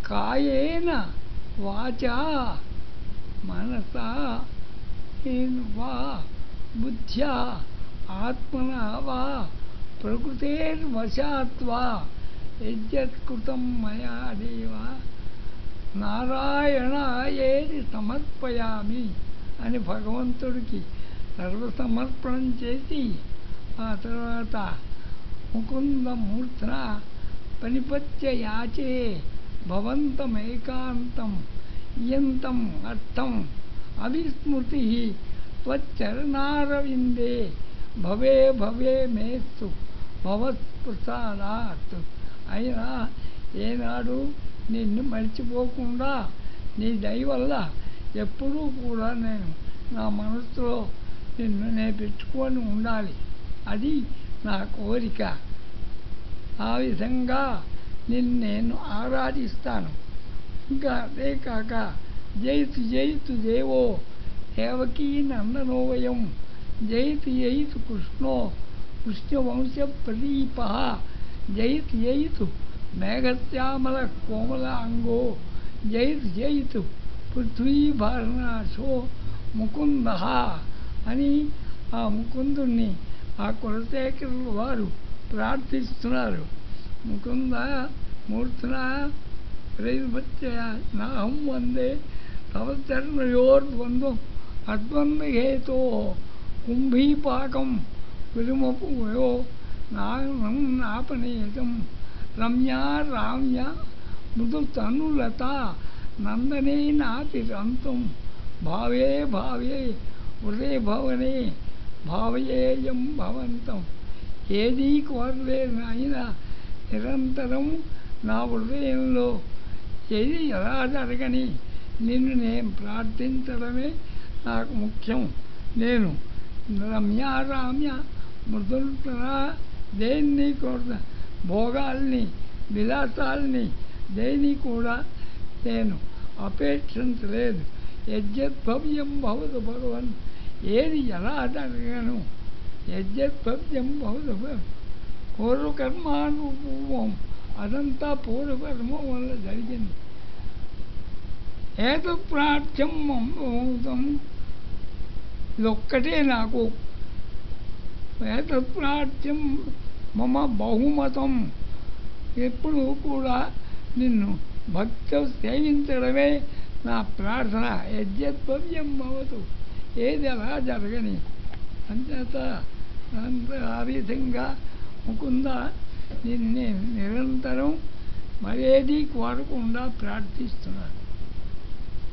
కాయేన వాచా మనసా వా బుద్ధ్యా ఆత్మనా వా ప్రకృతేర్వశాత్వా యజ్జత్కృతం మయా దేవ నారాయణాయేది సమర్పయామి అని భగవంతుడికి సర్వసమర్పణం చేసి ఆ తర్వాత ముకుందమూర్ధన పనిపత్య యాచే భవంతమేకాంతం ఇయంతం అర్థం అవిస్మృతి త్వచ్చరణారవిందే భవే భవే మేస్తు భవత్ప్రసాదాత్. అయినా ఏనాడు నిన్ను మర్చిపోకుండా నీ దయ వల్ల ఎప్పుడూ కూడా నేను నా మనసులో నిన్ను నేను పెట్టుకొని ఉండాలి, అది నా కోరిక. ఆ విధంగా నిన్ను నేను ఆరాధిస్తాను. ఇంకా అదే కాక జయతు జయతు దేవో దేవకీ నందనోవయం జయతు జయతు కృష్ణో కృష్ణవంశ ప్రదీప జయతు జయతు మేఘశ్యామల కోమల అంగో జయతు జయతు పృథ్వీభారనాశో ముకుంద అని ఆ ముకుందుణ్ణి ఆ కులశేఖరుల వారు ప్రార్థిస్తున్నారు. ముకుంద మూర్ధన ప్రైవత్య నాహం వందే తవ చరణయోర్ద్వంద్వం అద్వంద్వహేతో కుంభీపాకం విలుమపుయో నాగం నాపనేతం రమ్యా రామ్య మృదు తనులత నందనే నాతిరంతం భావే భావే వృదే భవనే భావయేయం భవంతం. ఏదీ కోరలేదు నాయన, నిరంతరం నా హృదయంలో ఏది ఎలా జరగని నిన్ను నేను ప్రార్థించడమే నాకు ముఖ్యం. నేను రమ్యారామ్య మృదుల్పరా దేన్ని కూడా భోగాల్ని విలాసాల్ని దేన్ని కూడా నేను అపేక్షించలేదు. యజ్జద్భవ్యం భవతు భగవన్, ఏది ఎలా జరగను యజ్జద్భవ్యం భవతు పూర్వకర్మానుభవం, అదంతా పూర్వకర్మం వల్ల జరిగింది. ఏతత్ ప్రార్థ్యం మమోదం, ఇదొక్కటే నాకు. ఏతత్ ప్రార్థ్యం మమ బహుమతం, ఎప్పుడు కూడా నిన్ను భక్తి సేవించడమే నా ప్రార్థన. యజ్జద్భవ్యం భవతు, ఏది అలా జరగని అంచేత ఆ విధంగా ముకుంద నిన్నే నిరంతరం మరేది కోరకుండా ప్రార్థిస్తున్నాను.